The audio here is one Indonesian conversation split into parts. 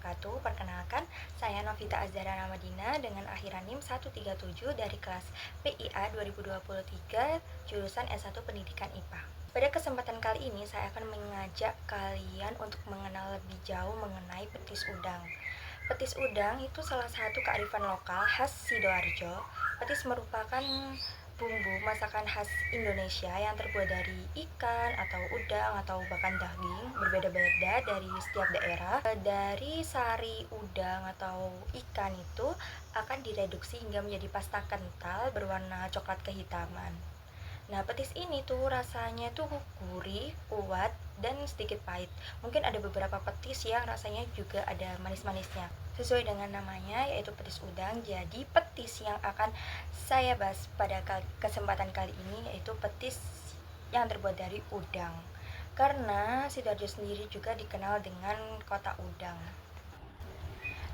wabarakatuh. Perkenalkan, saya Novita Azhara Ramadina dengan akhiran NIM 137 dari kelas PIA 2023 jurusan S1 Pendidikan IPA. Pada kesempatan kali ini saya akan mengajak kalian untuk mengenal lebih jauh mengenai petis udang. Petis udang itu salah satu kearifan lokal khas Sidoarjo. Petis merupakan bumbu masakan khas Indonesia yang terbuat dari ikan atau udang atau bahkan daging, berbeda-beda dari setiap daerah. Dari sari udang atau ikan itu akan direduksi hingga menjadi pasta kental berwarna coklat kehitaman. Nah, petis ini tuh rasanya tuh gurih, kuat, dan sedikit pahit. Mungkin ada beberapa petis yang rasanya juga ada manis-manisnya. Sesuai dengan namanya, yaitu petis udang. Jadi, petis yang akan saya bahas pada kesempatan kali ini yaitu petis yang terbuat dari udang. Karena Sidoarjo sendiri juga dikenal dengan kota udang.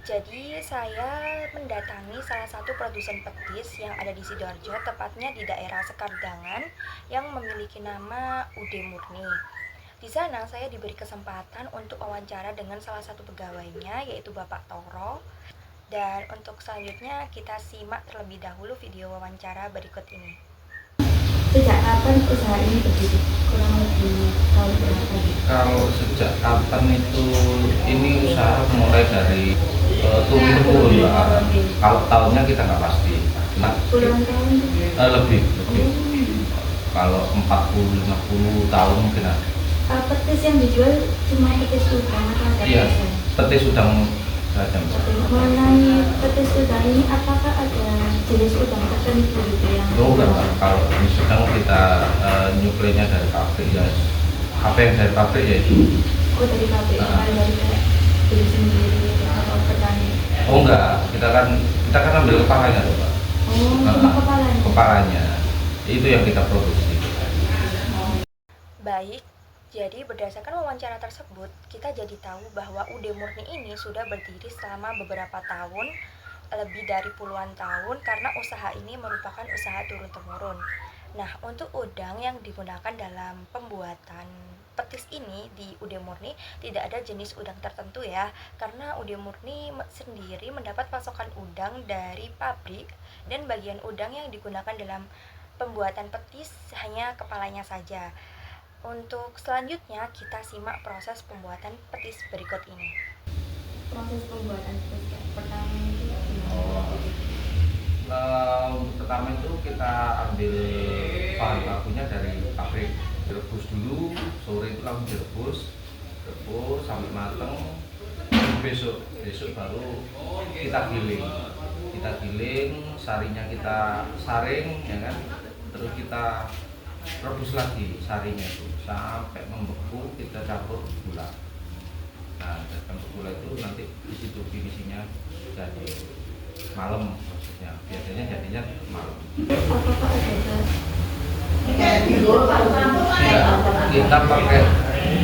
Jadi saya mendatangi salah satu produsen petis yang ada di Sidoarjo, tepatnya di daerah Sekardangan yang memiliki nama Ude Murni. Di sana saya diberi kesempatan untuk wawancara dengan salah satu pegawainya yaitu Bapak Toro. Dan untuk selanjutnya kita simak terlebih dahulu video wawancara berikut ini. Sejak kapan usaha ini berdiri? Kurang lebih tahun berapa? Kalau sejak kapan itu ini usaha mulai dari turun ya. Kalau tahunnya kita nggak pasti. Nah, Puluhan tahun? lebih. Kalau 40-50 tahun mungkin ada. Petis yang dijual cuma petis udang atau ada Iya, petis? petis udang saja. Mengenai petis udang ini, apakah ada jenis udang tertentu gitu yang? Oh enggak, kalau di Sudang kita nyuplainya dari pabrik ya. Apa yang dari pabrik ya itu? Oh, dari pabrik, bukan dari kayak diri sendiri atau petani? Oh enggak, kita kan ambil kepalanya loh, Pak. Oh, cuma kepalanya? Kepalanya itu yang kita produksi. Baik, jadi berdasarkan wawancara tersebut, kita jadi tahu bahwa Ude Murni ini sudah berdiri selama beberapa tahun, lebih dari puluhan tahun, karena usaha ini merupakan usaha turun-temurun. Nah, untuk udang yang digunakan dalam pembuatan petis ini di Ude Murni tidak ada jenis udang tertentu ya, karena Ude Murni sendiri mendapat pasokan udang dari pabrik dan bagian udang yang digunakan dalam pembuatan petis hanya kepalanya saja. Untuk selanjutnya kita simak proses pembuatan petis berikut ini. Proses pembuatan petis pertama itu Untuk pertama itu kita ambil bahan bakunya dari pabrik, direbus dulu, sore itu langsung rebus sampai mateng. Besok baru kita giling, sarinya kita saring, ya kan, terus kita rebus lagi sarinya itu sampai membeku, kita campur gula. Nah, campur gula itu nanti di situ finishingnya jadi malam, maksudnya biasanya jadinya malam. apakah ada Kita pakai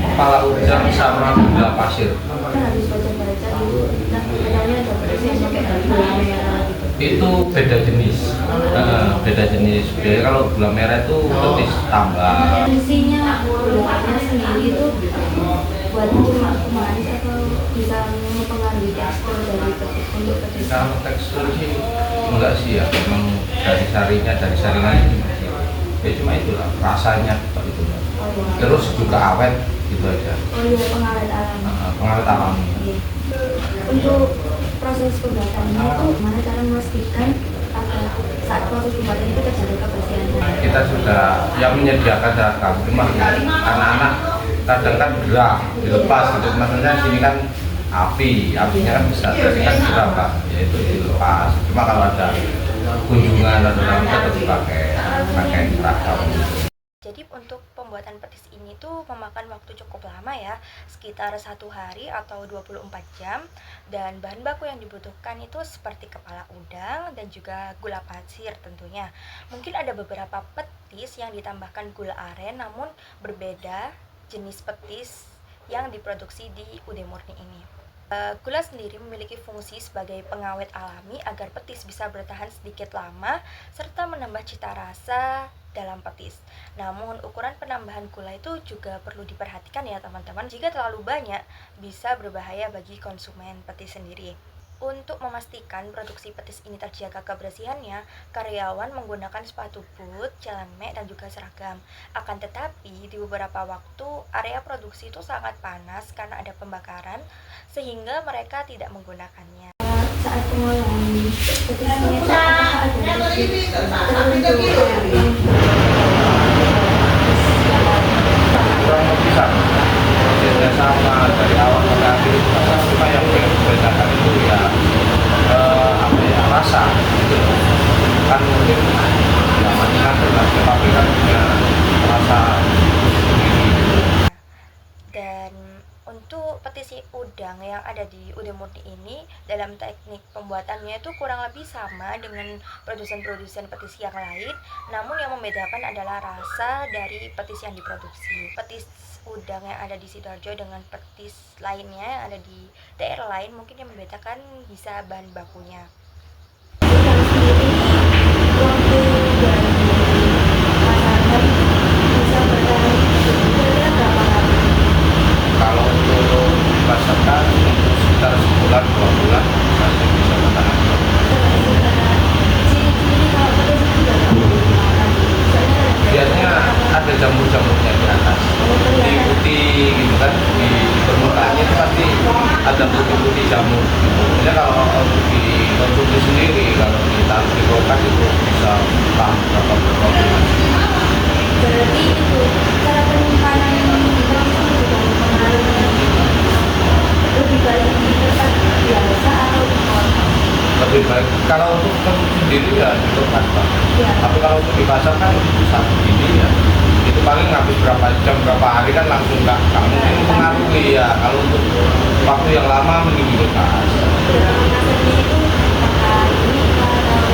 kepala udang sama gula pasir. harus baca-baca gitu? Nah, katanya ada petis yang pakai gula merah gitu. Itu beda jenis. Biasanya kalau gula merah itu petis tambah. Isinya gulanya sendiri itu buat cuma manis atau bisa mempengaruhi tekstur dari petis untuk petis? Kalau tekstur sih enggak sih ya, memang dari saringan itu masih. Ya cuma itulah rasanya seperti itu. Oh, iya. Terus juga awet gitu aja. Oh iya, pengawet alami. Pengawet alami. Iya. Untuk proses pembuatannya itu gimana cara memastikan agar saat proses pembuatan itu terjaga kebersihannya? Kita sudah yang menyediakan seragam, cuma anak-anak kadang kan gerah dilepas gitu, maksudnya sini kan apinya kan bisa jadi kan gerah Pak, yaitu dilepas. Cuma kalau ada kunjungan atau kita tetap pakai seragam. Jadi untuk pembuatan petis ini tuh memakan waktu cukup lama ya, sekitar 1 hari atau 24 jam. Dan bahan baku yang dibutuhkan itu seperti kepala udang dan juga gula pasir tentunya. Mungkin ada beberapa petis yang ditambahkan gula aren, namun berbeda jenis petis yang diproduksi di Ude Murni ini. Gula sendiri memiliki fungsi sebagai pengawet alami agar petis bisa bertahan sedikit lama serta menambah cita rasa dalam petis. Namun, ukuran penambahan gula itu juga perlu diperhatikan ya teman-teman. Jika terlalu banyak, bisa berbahaya bagi konsumen petis sendiri. Untuk memastikan produksi petis ini terjaga kebersihannya, karyawan menggunakan sepatu boot, celemek, dan juga seragam. Akan tetapi, di beberapa waktu, area produksi itu sangat panas karena ada pembakaran, sehingga mereka tidak menggunakannya. Saat pengolahan petisnya itu apakah ada tips tertentu kurang lebih sama, prosesnya sama dari awal sampai akhir itu sama. Cuma yang membedakan itu ya rasa gitu loh. Kan mungkin ya macam-macam lah, tapi kan punya rasa sendiri gitu. Dan untuk petisi udang yang ada di Udang Murni ini, dalam teknik pembuatannya itu kurang lebih sama dengan produsen-produsen petis yang lain, namun yang membedakan adalah rasa dari petis yang diproduksi. Petis udang yang ada di Sidoarjo dengan petis lainnya yang ada di daerah lain, mungkin yang membedakan bisa bahan bakunya. udang sendiri waktu dari pasaran bisa bertahan kira-kira berapa lama? Kalau untuk dipasarkan itu sekitar sebulan 2 bulan masih bisa bertahan. Ciri-ciri kalau petis itu berapa dimakan? Biasanya ada jamur-jamurnya di atas, di putih gitu kan, di permukaannya itu pasti ada putih-putih jamur gitu. Jadi kalau untuk dikonsumsi sendiri, kalau ditaruh di kulkas itu bisa tahan berapa bulan. Berarti itu cara penyimpanan petis itu juga mempengaruhi lebih baik di tempat biasa atau di mall. Lebih baik kalau untuk konsumsi sendiri ya di kulkas Pak. Ya. Tapi kalau untuk di pasar kan bisa begini ya, itu paling habis berapa jam berapa hari kan langsung nggak mungkin mempengaruhi ya. Kalau untuk waktu yang lama mending di kulkas. Kemasannya itu pakai ini atau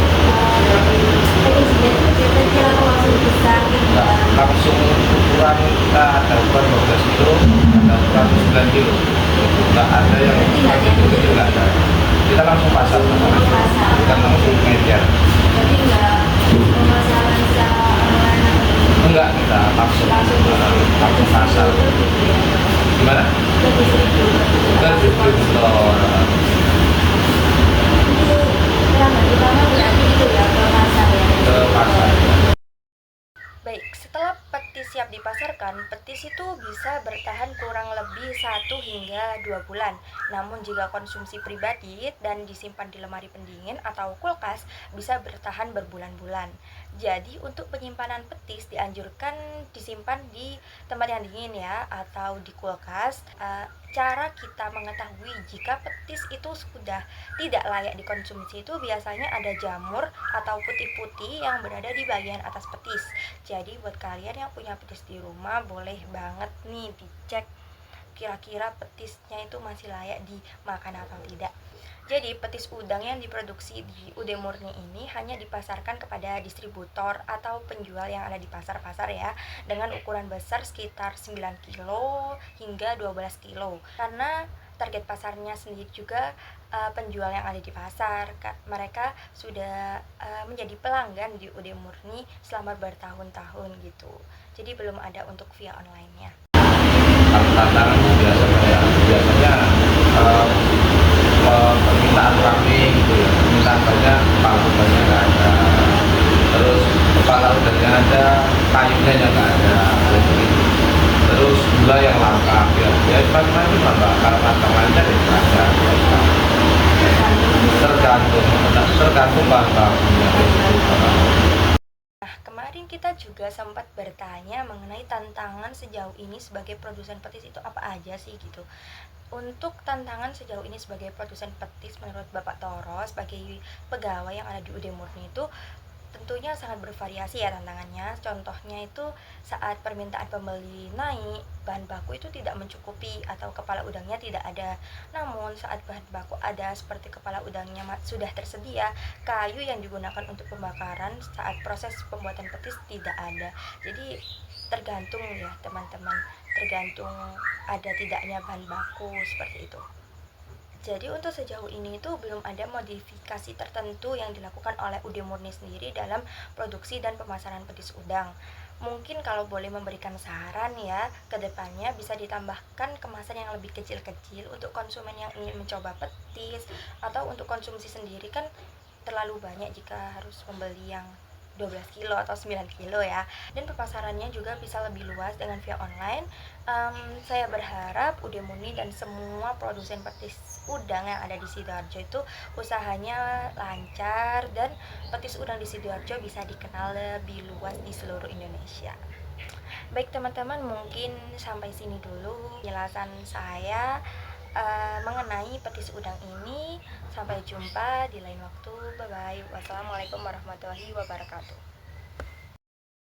packagingnya itu kecil-kecil atau langsung besar gitu Nggak, ya. langsung ukuran kita ada ukuran 12 kilo, ada ukuran 9 kilo. Nggak ada yang kecil-kecil, nggak ada. Kita langsung pasar, bukan langsung meja. Jadi nggak pemasaran secara online atau Enggak, kita langsung pasar. Gimana? ke distributor Ke distributor. itu pelanggan utama berarti itu ya ke pasar ya. Ke pasar. Baik, setelah petis siap dipasarkan, petis itu bisa bertahan kurang lebih 1 hingga 2 bulan. Namun jika konsumsi pribadi dan disimpan di lemari pendingin atau kulkas, bisa bertahan berbulan-bulan. Jadi untuk penyimpanan petis dianjurkan disimpan di tempat yang dingin ya, atau di kulkas. Cara kita mengetahui jika petis itu sudah tidak layak dikonsumsi itu biasanya ada jamur atau putih-putih yang berada di bagian atas petis. Jadi buat kalian yang punya petis di rumah, boleh banget nih dicek kira-kira petisnya itu masih layak dimakan atau tidak. Jadi petis udang yang diproduksi di Udang Murni ini hanya dipasarkan kepada distributor atau penjual yang ada di pasar-pasar ya, dengan ukuran besar sekitar 9 kilo hingga 12 kilo. Karena target pasarnya sendiri juga penjual yang ada di pasar, mereka sudah menjadi pelanggan di Udang Murni selama bertahun-tahun gitu. Jadi belum ada untuk via online-nya. Tantangan biasanya permintaan rame gitu ya, permintaan banyak, kepala udangnya nggak ada, terus kepala udangnya ada, kayunya nggak ada, gitu. Terus gula yang langka ya macam-macam lah Mbak. Kalau kantong lancar ya nggak ada, tergantung bahan bakunya. Nah, kemarin kita juga sempat bertanya mengenai tantangan sejauh ini sebagai produsen petis itu apa aja sih gitu. Untuk tantangan sejauh ini sebagai produsen petis menurut Bapak Toro sebagai pegawai yang ada di Udang Murni itu tentunya sangat bervariasi ya tantangannya. Contohnya itu saat permintaan pembeli naik, bahan baku itu tidak mencukupi atau kepala udangnya tidak ada. Namun saat bahan baku ada seperti kepala udangnya sudah tersedia, kayu yang digunakan untuk pembakaran saat proses pembuatan petis tidak ada. Jadi tergantung ya teman-teman, tergantung ada tidaknya bahan baku seperti itu. Jadi untuk sejauh ini itu belum ada modifikasi tertentu yang dilakukan oleh UD Murni sendiri dalam produksi dan pemasaran petis udang. Mungkin kalau boleh memberikan saran ya, ke depannya bisa ditambahkan kemasan yang lebih kecil-kecil untuk konsumen yang ingin mencoba petis, atau untuk konsumsi sendiri kan terlalu banyak jika harus membeli yang 12 kilo atau 9 kilo ya. Dan pemasarannya juga bisa lebih luas dengan via online. Saya berharap UD Murni dan semua produsen petis udang yang ada di Sidoarjo itu usahanya lancar, dan petis udang di Sidoarjo bisa dikenal lebih luas di seluruh Indonesia. Baik teman-teman, mungkin sampai sini dulu penjelasan saya mengenai petis udang ini. Sampai jumpa di lain waktu. Bye bye. Wassalamualaikum warahmatullahi wabarakatuh.